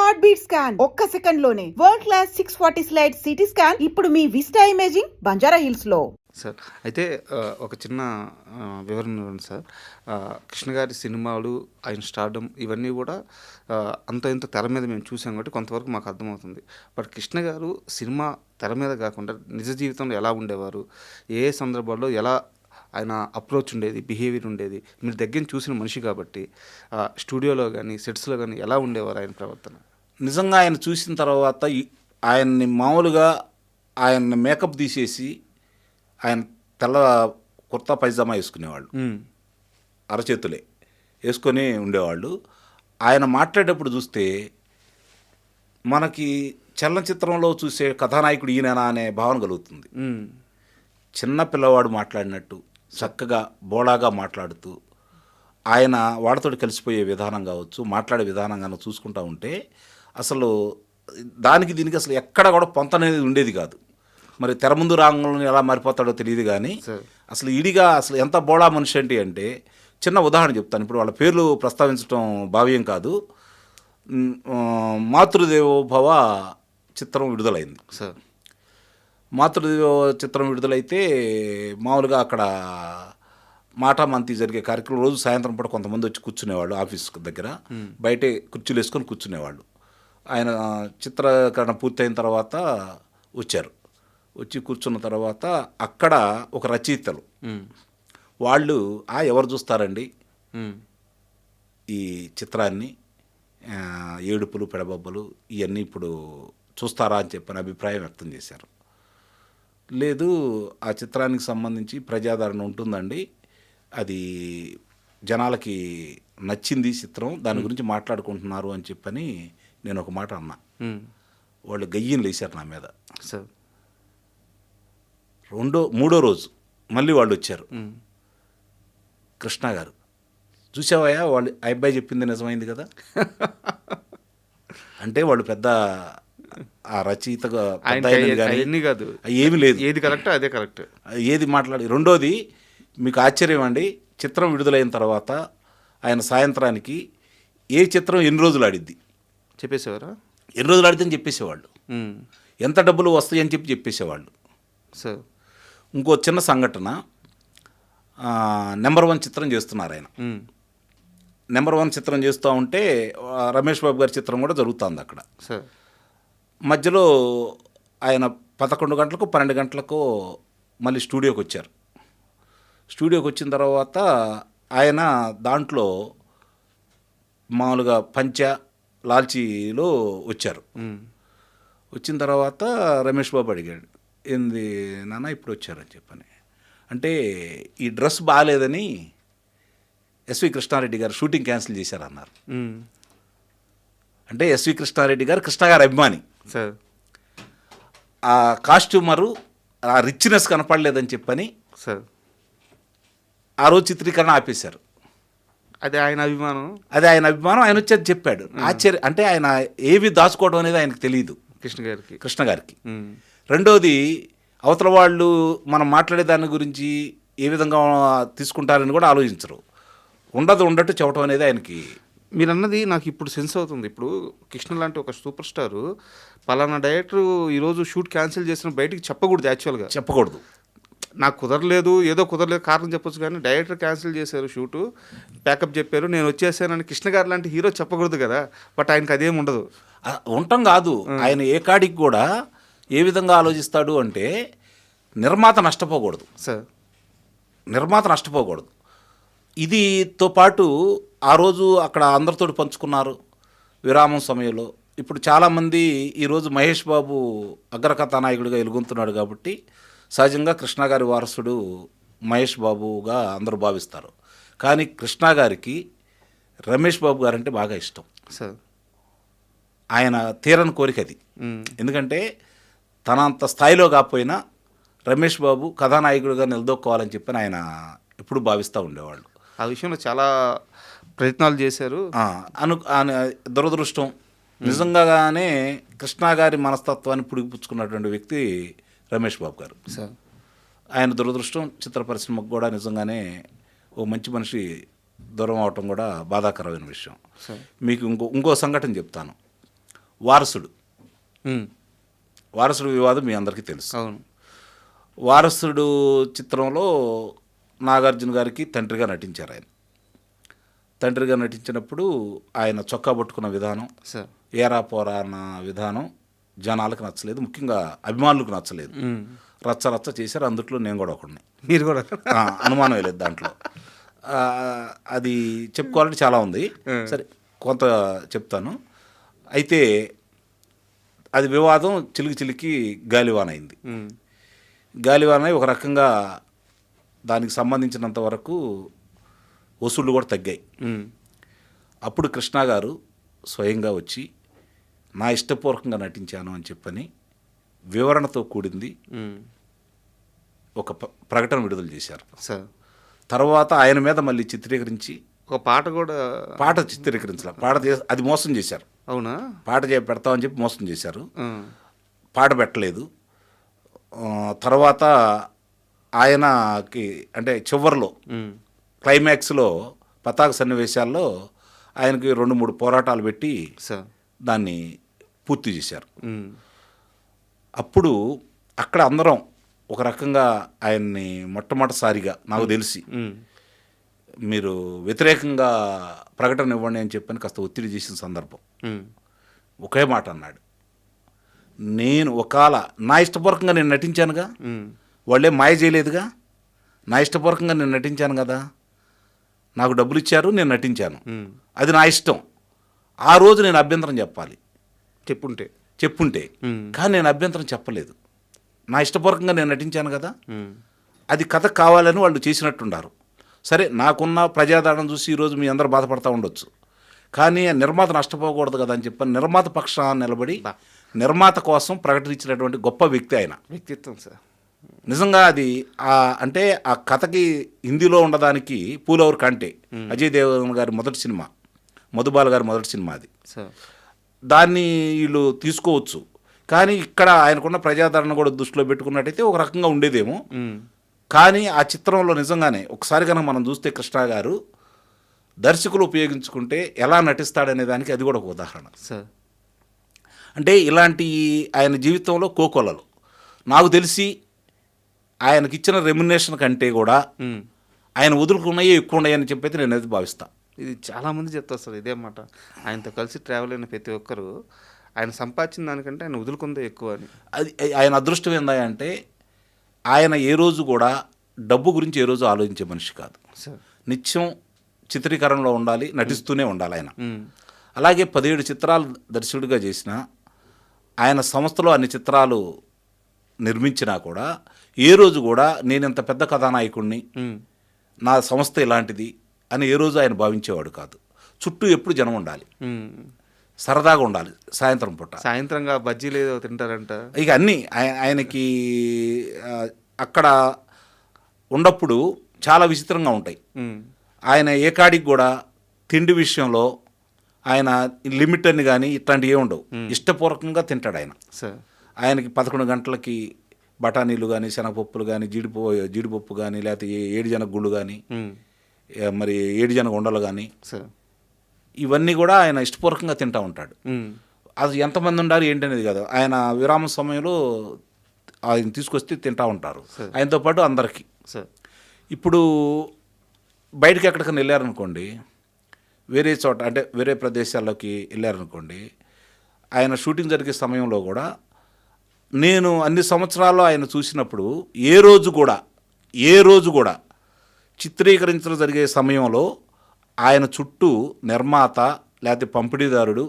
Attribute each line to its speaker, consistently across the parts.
Speaker 1: Heart beat scan ఒక్క second లోనే world class 640 slide CT scan ఇప్పుడు మీ విస్టా ఇమేజింగ్ బంజారా హిల్స్ లో.
Speaker 2: సార్ అయితే ఒక చిన్న వివరణ ఇవ్వండి సార్. కృష్ణ గారి సినిమాలు, ఆయన స్టార్డమ్ ఇవన్నీ కూడా అంత ఇంత తెర మీద మేము చూసాం కాబట్టి కొంతవరకు మాకు అర్థమవుతుంది. బట్ కృష్ణ గారు సినిమా తెర మీద కాకుండా నిజ జీవితంలో ఎలా ఉండేవారు, ఏ సందర్భాల్లో ఎలా ఆయన అప్రోచ్ ఉండేది, బిహేవియర్ ఉండేది, మీరు దగ్గర చూసిన మనిషి కాబట్టి స్టూడియోలో కానీ సెట్స్లో కానీ ఎలా ఉండేవారు ఆయన ప్రవర్తన?
Speaker 3: నిజంగా ఆయన చూసిన తర్వాత ఆయన్ని మామూలుగా ఆయన్ని మేకప్ తీసేసి ఆయన తెల్ల కుర్తా పైజామా వేసుకునేవాళ్ళు, అరచేతులే వేసుకొని ఉండేవాళ్ళు. ఆయన మాట్లాడేటప్పుడు చూస్తే మనకి చలనచిత్రంలో చూసే కథానాయకుడు ఈయననా అనే భావన కలుగుతుంది. చిన్న పిల్లవాడు మాట్లాడినట్టు చక్కగా బోళాగా మాట్లాడుతూ ఆయన వాడితో కలిసిపోయే విధానం కావచ్చు, మాట్లాడే విధానం కానీ చూసుకుంటూ ఉంటే అసలు దానికి దీనికి అసలు ఎక్కడ కూడా పొంత అనేది ఉండేది కాదు. మరి తెర ముందు రాంగంలో ఎలా మారిపోతాడో తెలియదు కానీ అసలు ఇడిగా అసలు ఎంత బోళా మనిషి అంటే చిన్న ఉదాహరణ చెప్తాను. ఇప్పుడు వాళ్ళ పేర్లు ప్రస్తావించడం భావ్యం కాదు. మాతృదేవోభవ చిత్రం విడుదలైంది సార్. మాతృదేవో చిత్రం విడుదలైతే మామూలుగా అక్కడ మాటామంతి జరిగే కార్యక్రమం రోజు సాయంత్రం పూట కొంతమంది వచ్చి కూర్చునేవాళ్ళు ఆఫీస్ దగ్గర, బయటే కుర్చీలు వేసుకొని కూర్చునేవాళ్ళు. ఆయన చిత్రీకరణ పూర్తయిన తర్వాత వచ్చారు. వచ్చి కూర్చున్న తర్వాత అక్కడ ఒక రచయితలు వాళ్ళు ఎవరు చూస్తారండి ఈ చిత్రాన్ని, ఏడుపులు పెడబొబ్బలు ఇవన్నీ ఇప్పుడు చూస్తారా అని చెప్పని అభిప్రాయం వ్యక్తం చేశారు. లేదు, ఆ చిత్రానికి సంబంధించి ప్రజాదరణ ఉంటుందండి, అది జనాలకి నచ్చింది చిత్రం, దాని గురించి మాట్లాడుకుంటున్నారు అని చెప్పని నేను ఒక మాట అన్నా. వాళ్ళు గయ్యం లేచారు నా మీద. సార్ మూడో రోజు మళ్ళీ వాళ్ళు వచ్చారు. కృష్ణ గారు చూసావయ్యా, వాళ్ళు ఆ అబ్బాయి చెప్పింది నిజమైంది కదా అంటే వాళ్ళు పెద్ద ఆ రచయితగా
Speaker 2: కాదు,
Speaker 3: ఏమి లేదు,
Speaker 2: ఏది కరెక్ట్ అదే కరెక్ట్,
Speaker 3: ఏది మాట్లాడి. రెండోది మీకు ఆశ్చర్యం అండి, చిత్రం విడుదలైన తర్వాత ఆయన సాయంత్రానికి ఏ చిత్రం ఎన్ని రోజులు ఆడిద్ది
Speaker 2: చెప్పేసేవారా,
Speaker 3: ఎన్ని రోజులు ఆడిద్దని చెప్పేసేవాళ్ళు, ఎంత డబ్బులు వస్తాయని చెప్పేసేవాళ్ళు
Speaker 2: సార్.
Speaker 3: ఇంకో చిన్న సంఘటన, నెంబర్ 1 చిత్రం చేస్తున్నారు ఆయన. నెంబర్ 1 చిత్రం చేస్తూ ఉంటే రమేష్ బాబు గారి చిత్రం కూడా జరుగుతుంది అక్కడ. మధ్యలో ఆయన 11 గంటలకు 12 గంటలకు మళ్ళీ స్టూడియోకి వచ్చారు. స్టూడియోకి వచ్చిన తర్వాత ఆయన దాంట్లో మామూలుగా పంచ లాల్చీలో వచ్చారు. వచ్చిన తర్వాత రమేష్ బాబు అడిగాడు, ఏంది నాన్న ఇప్పుడు వచ్చారని చెప్పని. అంటే ఈ డ్రెస్ బాగాలేదని ఎస్వి కృష్ణారెడ్డి గారు షూటింగ్ క్యాన్సిల్ చేశారన్నారు. అంటే ఎస్వి కృష్ణారెడ్డి గారు కృష్ణ గారి అభిమాని
Speaker 2: సార్.
Speaker 3: ఆ కాస్ట్యూమరు ఆ రిచ్నెస్ కనపడలేదని చెప్పని
Speaker 2: సార్
Speaker 3: ఆ రోజు చిత్రీకరణ ఆపేశారు.
Speaker 2: అదే ఆయన అభిమానం,
Speaker 3: ఆయన వచ్చేది చెప్పాడు. ఆశ్చర్య అంటే ఆయన ఏవి దాచుకోవడం అనేది ఆయనకు తెలియదు కృష్ణ గారికి. రెండోది అవతల వాళ్ళు మనం మాట్లాడే దాని గురించి ఏ విధంగా తీసుకుంటారని కూడా ఆలోచించరు. ఉండట్టు చెప్పడం అనేది ఆయనకి.
Speaker 2: మీరు అన్నది నాకు ఇప్పుడు సెన్స్ అవుతుంది. ఇప్పుడు కృష్ణ లాంటి ఒక సూపర్ స్టారు పలానా డైరెక్టర్ ఈరోజు షూట్ క్యాన్సిల్ చేసిన బయటికి చెప్పకూడదు, యాక్చువల్గా
Speaker 3: చెప్పకూడదు.
Speaker 2: నాకు కుదరలేదు, ఏదో కుదరలేదు కారణం చెప్పొచ్చు, కానీ డైరెక్టర్ క్యాన్సిల్ చేశారు షూటు, ప్యాకప్ చెప్పారు, నేను వచ్చేసానని కృష్ణ గారు లాంటి హీరో చెప్పకూడదు కదా. బట్ ఆయనకి అదేం ఉండదు.
Speaker 3: ఉండటం కాదు, ఆయన ఏ కాడికి కూడా ఏ విధంగా ఆలోచిస్తాడు అంటే నిర్మాత నష్టపోకూడదు
Speaker 2: సార్,
Speaker 3: నిర్మాత నష్టపోకూడదు. ఇదితో పాటు ఆ రోజు అక్కడ అందరితో పంచుకున్నారు విరామం సమయంలో. ఇప్పుడు చాలామంది ఈరోజు మహేష్ బాబు అగ్రకథానాయకుడిగా వెలుగొంతున్నాడు కాబట్టి సహజంగా కృష్ణ గారి వారసుడు మహేష్ బాబుగా అందరూ భావిస్తారు. కానీ కృష్ణ గారికి రమేష్ బాబు గారంటే బాగా ఇష్టం
Speaker 2: సార్.
Speaker 3: ఆయన తీరని కోరిక అది. ఎందుకంటే తన అంత స్థాయిలో కాకపోయినా రమేష్ బాబు కథానాయకుడిగా నిలదొక్కోవాలని చెప్పి ఆయన ఎప్పుడు భావిస్తూ ఉండేవాళ్ళు.
Speaker 2: ఆ విషయంలో చాలా ప్రయత్నాలు చేశారు.
Speaker 3: దురదృష్టం నిజంగానే కృష్ణ గారి మనస్తత్వాన్ని పుడిపుచ్చుకున్నటువంటి వ్యక్తి రమేష్ బాబు గారు సార్. ఆయన దురదృష్టం చిత్ర పరిశ్రమకు కూడా నిజంగానే ఓ మంచి మనిషి దూరం అవటం కూడా బాధాకరమైన విషయం. మీకు ఇంకో సంఘటన చెప్తాను. వారసుడు
Speaker 2: ఉమ్,
Speaker 3: వారసుడు వివాదం మీ అందరికీ తెలుసు.
Speaker 2: అవును.
Speaker 3: వారసుడు చిత్రంలో నాగార్జున గారికి తండ్రిగా నటించారు. ఆయన తండ్రిగా నటించినప్పుడు ఆయన చొక్కా పట్టుకున్న విధానం,
Speaker 2: సార్.
Speaker 3: ఏరా పోరా అన్న విధానం జనాలకు నచ్చలేదు, ముఖ్యంగా అభిమానులకు నచ్చలేదు. రచ్చ రచ్చ చేశారు, అందుట్లో నేను కూడా ఒకడిని.
Speaker 2: మీరు కూడా
Speaker 3: అనుమానం లేదు దాంట్లో. అది చెప్పుకోవాలంటే చాలా ఉంది, సరే కొంత చెప్తాను. అయితే అది వివాదం చిలికి చిలికి గాలివాన అయింది. గాలివాన ఒక రకంగా దానికి సంబంధించినంత వరకు వసూళ్ళు కూడా తగ్గాయి. అప్పుడు కృష్ణ గారు స్వయంగా వచ్చి నా ఇష్టపూర్వకంగా నటించాను అని చెప్పని వివరణతో కూడింది ఒక ప్రకటన విడుదల చేశారు.
Speaker 2: సార్.
Speaker 3: తర్వాత ఆయన మీద మళ్ళీ చిత్రీకరించి
Speaker 2: ఒక పాట కూడా
Speaker 3: పాట చిత్రీకరించాలి. అది మోసం చేశారు.
Speaker 2: అవునా?
Speaker 3: పాట పెడతామని చెప్పి మోసం చేశారు. పాట పెట్టలేదు. తర్వాత ఆయనకి అంటే చివరిలో క్లైమాక్స్లో పతాక సన్నివేశాల్లో ఆయనకి 2-3 పోరాటాలు పెట్టి దాన్ని పూర్తి చేశారు. అప్పుడు అక్కడ అందరం ఒక రకంగా ఆయన్ని మొట్టమొదటిసారిగా నాకు తెలిసి మీరు వ్యతిరేకంగా ప్రకటన ఇవ్వండి అని చెప్పని కాస్త ఒత్తిడి చేసిన సందర్భం. ఒకే మాట అన్నాడు, నేను ఒకవేళ నా ఇష్టపూర్వకంగా నేను నటించానుగా, వాళ్ళే మాయ చేయలేదుగా, నా ఇష్టపూర్వకంగా నేను నటించాను కదా, నాకు డబ్బులు ఇచ్చారు, నేను నటించాను, అది నా ఇష్టం. ఆ రోజు నేను అభ్యంతరం చెప్పాలి, చెప్పుంటే కానీ నేను అభ్యంతరం చెప్పలేదు. నా ఇష్టపూర్వకంగా నేను నటించాను కదా, అది కథ కావాలని వాళ్ళు చేసినట్టున్నారు. సరే, నాకున్న ప్రజాదరణ చూసి ఈరోజు మీ అందరూ బాధపడతా ఉండొచ్చు, కానీ నిర్మాత నష్టపోకూడదు కదా అని చెప్పి నిర్మాత పక్షాన నిలబడి నిర్మాత కోసం ప్రకటించినటువంటి గొప్ప వ్యక్తి ఆయన.
Speaker 2: వ్యక్తిత్వం సార్.
Speaker 3: నిజంగా అది అంటే ఆ కథకి హిందీలో ఉండడానికి పూలవర్ కంటే అజయ్ దేవగన్ గారి మొదటి సినిమా, మధుబాల గారి మొదటి సినిమా అది. దాన్ని వీళ్ళు తీసుకోవచ్చు, కానీ ఇక్కడ ఆయనకున్న ప్రజాదరణ కూడా దృష్టిలో పెట్టుకున్నట్టయితే ఒక రకంగా ఉండేదేమో. కానీ ఆ చిత్రంలో నిజంగానే ఒకసారి కనుక మనం చూస్తే కృష్ణ గారు దర్శకులు ఉపయోగించుకుంటే ఎలా నటిస్తాడనే దానికి అది కూడా ఒక ఉదాహరణ
Speaker 2: సార్.
Speaker 3: అంటే ఇలాంటి ఆయన జీవితంలో కోకొల్లలు నాకు తెలిసి ఆయనకి ఇచ్చిన రెమ్యునేషన్ కంటే కూడా ఆయన వదులుకున్నాయే ఎక్కువ ఉన్నాయని చెప్పైతే నేను అది భావిస్తాను.
Speaker 2: ఇది చాలామంది చెప్తారు సార్ ఇదే మాట. ఆయనతో కలిసి ట్రావెల్ అయిన ప్రతి ఒక్కరు ఆయన సంపాదించిన దానికంటే ఆయన వదులుకుందే ఎక్కువ అని.
Speaker 3: అది ఆయన అదృష్టం ఏందా అంటే ఆయన ఏ రోజు కూడా డబ్బు గురించి ఏ రోజు ఆలోచించే మనిషి కాదు. నిత్యం చిత్రీకరణలో ఉండాలి, నటిస్తూనే ఉండాలి ఆయన. అలాగే 17 చిత్రాలు దర్శకుడిగా చేసిన ఆయన సంస్థలో అన్ని చిత్రాలు నిర్మించినా కూడా ఏ రోజు కూడా నేను ఇంత పెద్ద కథానాయకుడిని, నా సంస్థ ఇలాంటిది అని ఏ రోజు ఆయన భావించేవాడు కాదు. చుట్టూ ఎప్పుడు జనం ఉండాలి, సరదాగా ఉండాలి. సాయంత్రంగా
Speaker 2: బజ్జీలు ఏదో తింటారంట.
Speaker 3: ఇక అన్నీ ఆయనకి అక్కడ ఉన్నప్పుడు చాలా విచిత్రంగా ఉంటాయి. ఆయన ఏ కాడికి కూడా తిండి విషయంలో ఆయన లిమిట్ అని కానీ ఇట్లాంటివి ఏ ఉండవు. ఇష్టపూర్వకంగా తింటాడు ఆయన. ఆయనకి 11 గంటలకి బఠానీలు కానీ, శనగపప్పులు కానీ, జీడిపప్పు కానీ, లేకపోతే ఏడిజనగ గుళ్ళు కానీ, మరి ఏడిజనగ ఉండలు కానీ, ఇవన్నీ కూడా ఆయన ఇష్టపూర్వకంగా తింటూ ఉంటాడు. అది ఎంతమంది ఉండాలి ఏంటనేది కాదు, ఆయన విరామం సమయంలో ఆయన తీసుకొస్తే తింటూ ఉంటారు ఆయనతో పాటు అందరికీ. ఇప్పుడు బయటకి ఎక్కడికైనా వెళ్ళారనుకోండి, వేరే చోట అంటే వేరే ప్రదేశాల్లోకి వెళ్ళారనుకోండి, ఆయన షూటింగ్ జరిగే సమయంలో కూడా నేను అన్ని సంవత్సరాల్లో ఆయన చూసినప్పుడు ఏ రోజు కూడా చిత్రీకరించడం జరిగే సమయంలో ఆయన చుట్టూ నిర్మాత లేకపోతే పంపిణీదారుడు,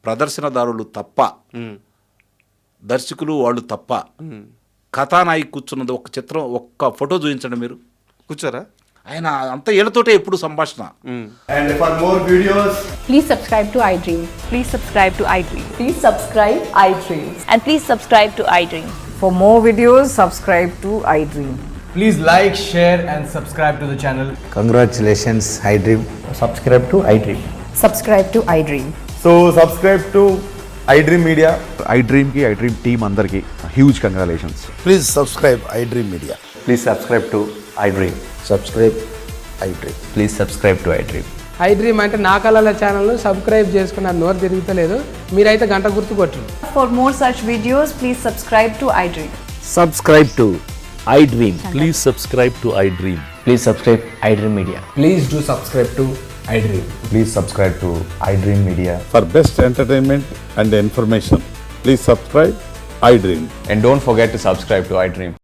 Speaker 3: ప్రదర్శనదారులు తప్ప, దర్శకులు వాళ్ళు తప్ప కథానాయకు కూర్చున్నది ఒక్క ఫోటో చూపించండి మీరు.
Speaker 2: కూర్చోరా?
Speaker 3: ఆయన అంత ఏళ్ళతోటే ఎప్పుడు సంభాషణ.
Speaker 4: And for more videos,
Speaker 5: please subscribe to iDream.
Speaker 6: Please subscribe to iDream.
Speaker 5: Please subscribe iDream.
Speaker 6: And please subscribe to iDream.
Speaker 7: For more videos, subscribe to iDream.
Speaker 4: please like, share and subscribe to the channel.
Speaker 8: Congratulations, iDream.
Speaker 9: Subscribe to iDream.
Speaker 5: Subscribe to iDream.
Speaker 4: So subscribe to iDream Media.
Speaker 10: iDream ki iDream team andarki huge congratulations.
Speaker 9: Please subscribe iDream Media.
Speaker 8: Please subscribe to iDream.
Speaker 9: Subscribe iDream.
Speaker 8: Please subscribe to iDream.
Speaker 11: I dream అంటే నా కళల ఛానల్ను subscribe చేసుకున్న నోరు తిరుగుతలేదు. మీరైతే గంట గుర్తు కొట్టండి.
Speaker 5: For more such videos, please subscribe to iDream.
Speaker 9: Subscribe to iDream.
Speaker 12: Please subscribe to iDream.
Speaker 9: Please subscribe iDream Media.
Speaker 4: Please do subscribe to iDream.
Speaker 10: Please subscribe to iDream Media.
Speaker 12: For best entertainment and information, please subscribe iDream.
Speaker 10: And don't forget to subscribe to iDream.